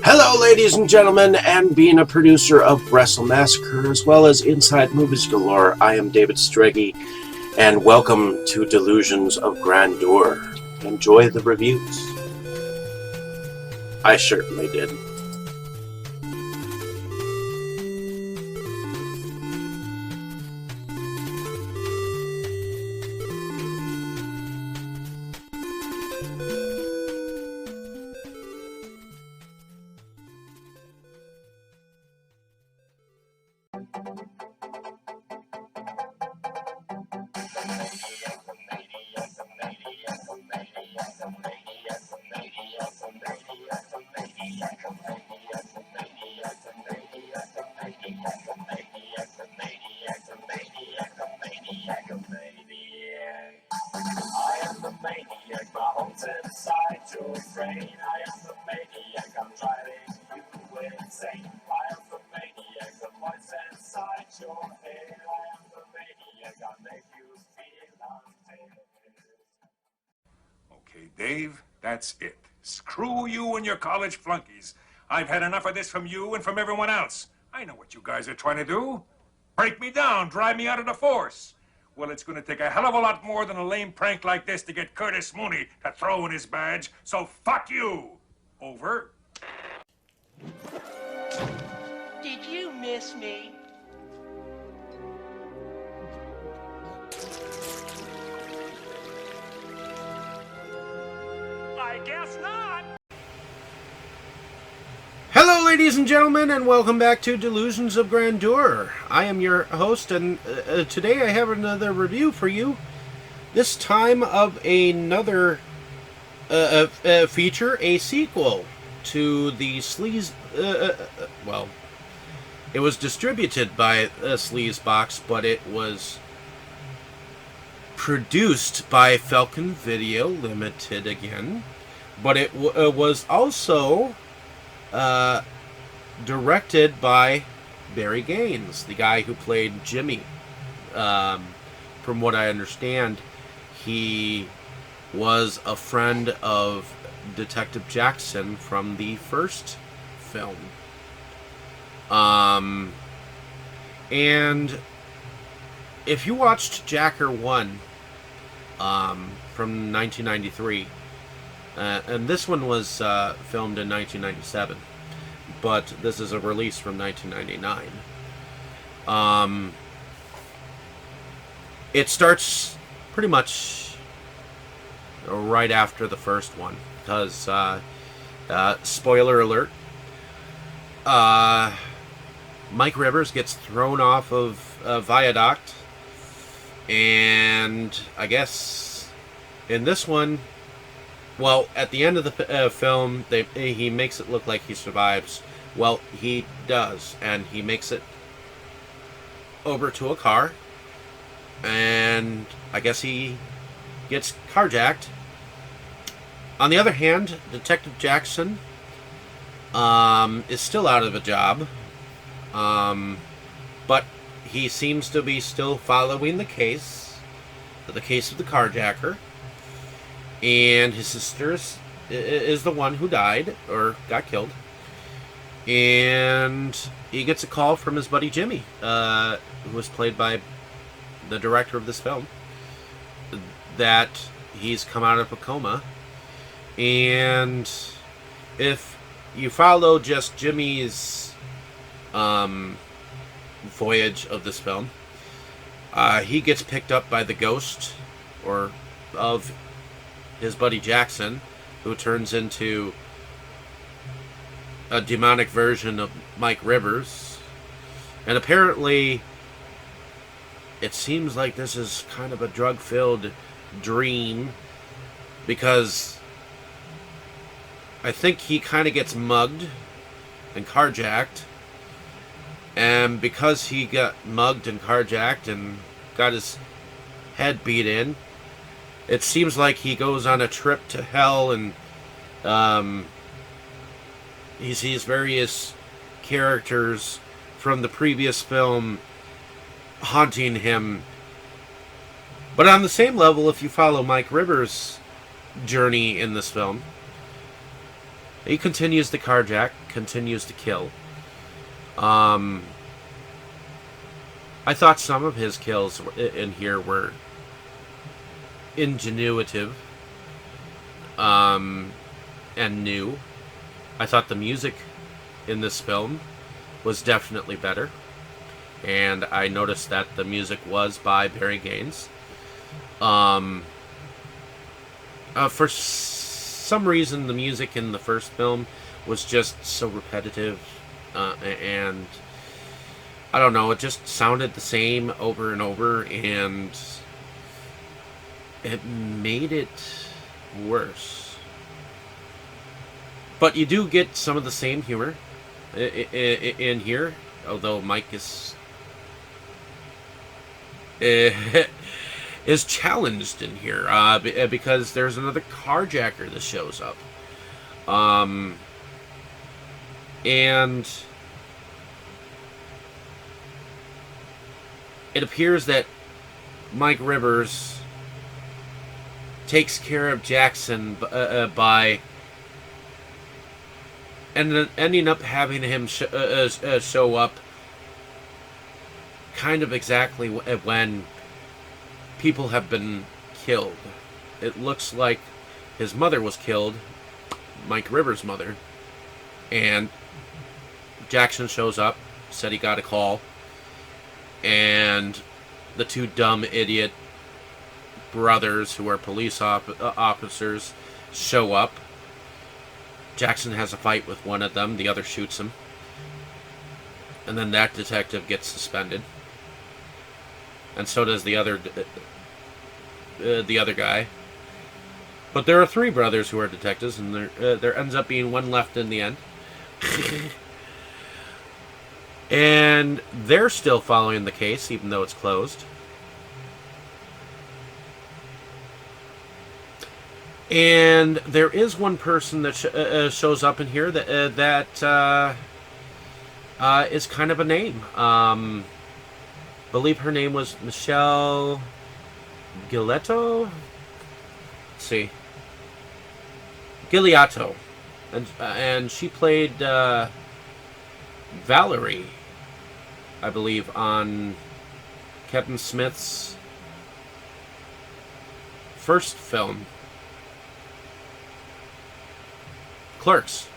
Hello, ladies and gentlemen, and being a producer of Wrestle Massacre as well as Inside Movies Galore, I am David Strege, and welcome to Delusions of Grandeur. Enjoy the reviews. I certainly did. Okay, Dave, that's it. Screw you and your college flunkies. I've had enough of this from you and from everyone else. I know what you guys are trying to do. Break me down, drive me out of the force. Well, it's going to take a hell of a lot more than a lame prank like this to get Curtis Mooney to throw in his badge, so fuck you. Over. Did you miss me? I guess not. Hello, ladies and gentlemen, and welcome back to Delusions of Grandeur. I am your host, and today I have another review for you. This time of another feature, a sequel to the Sleaze. Well, it was distributed by Sleazebox, but it was produced by Falcon Video Limited again. But it was also directed by Barry Gaines, the guy who played Jimmy. From what I understand, he was a friend of Detective Jackson from the first film. And if you watched Jacker 1 from 1993, and this one was filmed in 1997, but this is a release from 1999. It starts pretty much right after the first one, because, spoiler alert, Mike Rivers gets thrown off of a viaduct, and I guess in this one, well, at the end of the film, he makes it look like he survives. Well, he does, and he makes it over to a car, and I guess he gets carjacked. On the other hand, Detective Jackson is still out of a job, but he seems to be still following the case of the carjacker. And his sister is the one who died, or got killed. And he gets a call from his buddy Jimmy, who was played by the director of this film, that he's come out of a coma. And if you follow just Jimmy's voyage of this film, he gets picked up by the ghost of his buddy Jackson, who turns into a demonic version of Mike Rivers. And apparently it seems like this is kind of a drug-filled dream, because I think he kind of gets mugged and carjacked, and because he got mugged and carjacked and got his head beat in, it seems like he goes on a trip to hell, and he sees various characters from the previous film haunting him. But on the same level, if you follow Mike Rivers' journey in this film, He continues to carjack, continues to kill. I thought some of his kills in here were ingenuitive and new. I thought the music in this film was definitely better. And I noticed that the music was by Barry Gaines. For some reason, the music in the first film was just so repetitive, and I don't know, it just sounded the same over and over, and it made it worse. But you do get some of the same humor in here, although Mike is challenged in here because there's another carjacker that shows up. And it appears that Mike Rivers takes care of Jackson by ending up having him show up kind of exactly when people have been killed. It looks like his mother was killed, Mike Rivers' mother, and Jackson shows up, said he got a call, and the two dumb idiot brothers who are police officers show up. Jackson has a fight with one of them, the other shoots him, and then that detective gets suspended, and so does the other guy. But there are three brothers who are detectives, and there ends up being one left in the end. And they're still following the case, even though it's closed. And there is one person that shows up in here that is kind of a name. Believe her name was Michelle Giletto. Let's see, Giliato, and she played Valerie, I believe, on Kevin Smith's first film, Clerks.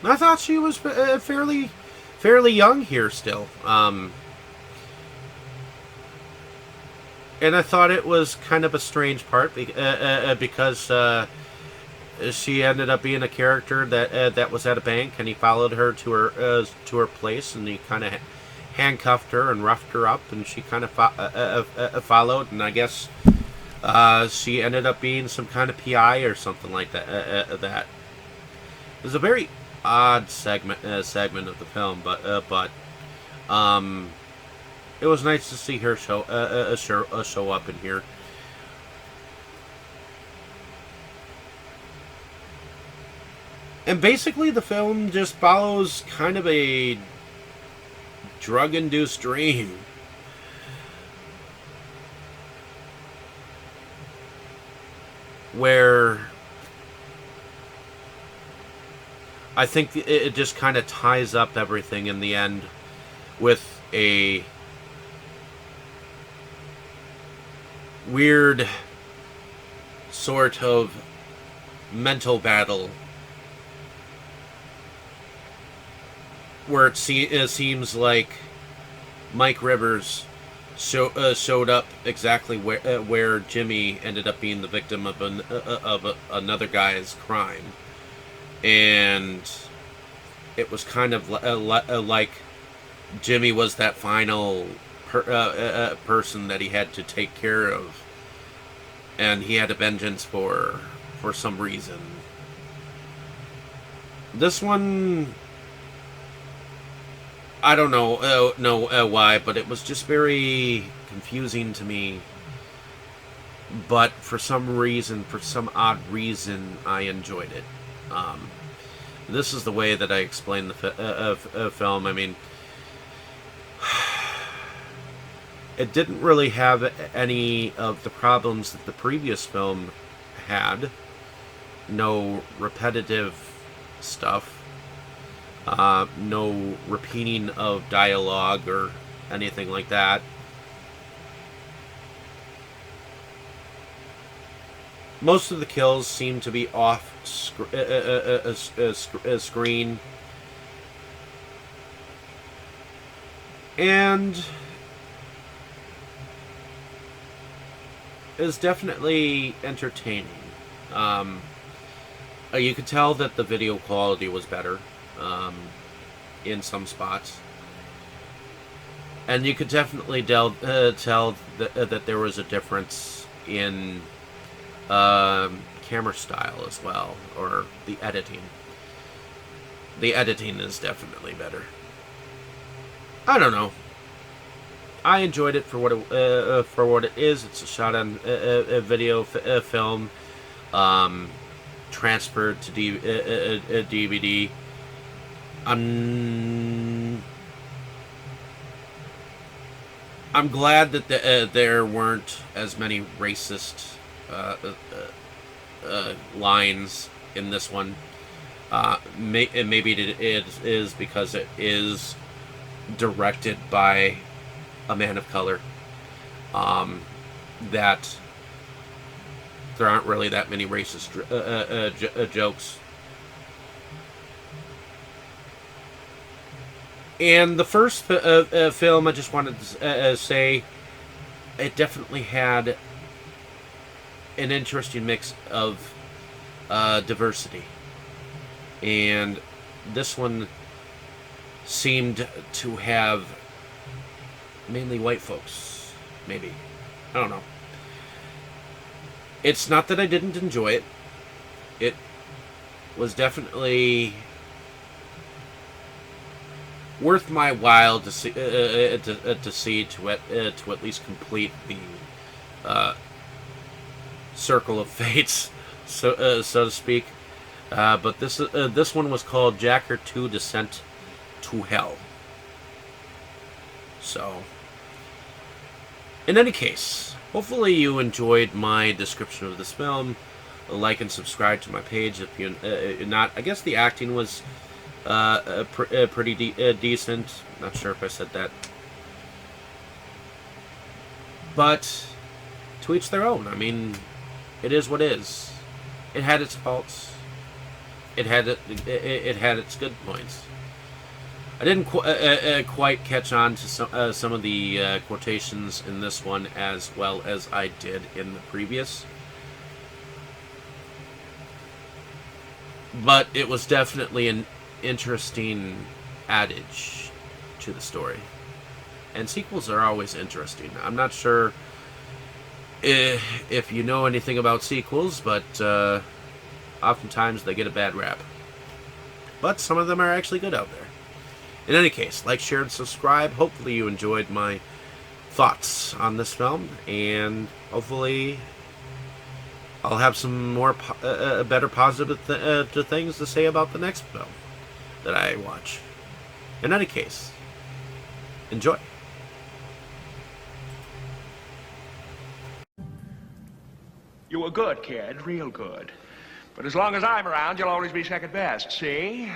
I thought she was fairly young here still. And I thought it was kind of a strange part because she ended up being a character that was at a bank, and he followed her to her place, and he kind of handcuffed her and roughed her up, and she kind of followed, and I guess she ended up being some kind of PI or something like that. It was a very odd segment of the film, but it was nice to see her show up in here. And basically, the film just follows kind of a drug-induced dream. Where I think it just kind of ties up everything in the end with a weird sort of mental battle where it seems like Mike Rivers showed up exactly where Jimmy ended up being the victim of another guy's crime, and it was kind of like Jimmy was that final person that he had to take care of, and he had a vengeance for some reason. This one, I don't know why, but it was just very confusing to me. But for some odd reason, I enjoyed it. This is the way that I explain the film. I mean, it didn't really have any of the problems that the previous film had. No repetitive stuff. No repeating of dialogue or anything like that. Most of the kills seem to be off screen. And is definitely entertaining. You could tell that the video quality was better in some spots. And you could definitely tell that there was a difference in camera style as well, or the editing. The editing is definitely better. I don't know. I enjoyed it for what it is. It's a shot on a video film, transferred to DVD. I'm glad that there weren't as many racist lines in this one. Maybe it is because it is directed by a man of color. That there aren't really that many racist jokes. And the first film, I just wanted to say, it definitely had an interesting mix of diversity. And this one seemed to have mainly white folks, maybe. I don't know. It's not that I didn't enjoy it. It was definitely worth my while to see to at least complete the circle of fates, so to speak. But this one was called Jacker 2: Descent to Hell. So, in any case, hopefully you enjoyed my description of this film. Like and subscribe to my page if you're not. I guess the acting was pretty decent. Not sure if I said that, but to each their own. I mean, it is what it is. It had its faults. It had its good points. I didn't quite catch on to some of the quotations in this one as well as I did in the previous. But it was definitely an interesting adage to the story. And sequels are always interesting. I'm not sure if you know anything about sequels, but oftentimes they get a bad rap. But some of them are actually good out there. In any case, like, share, and subscribe. Hopefully you enjoyed my thoughts on this film, and hopefully I'll have some more better positive things to say about the next film that I watch. In any case, enjoy. You were good, kid, real good. But as long as I'm around, you'll always be second best, see?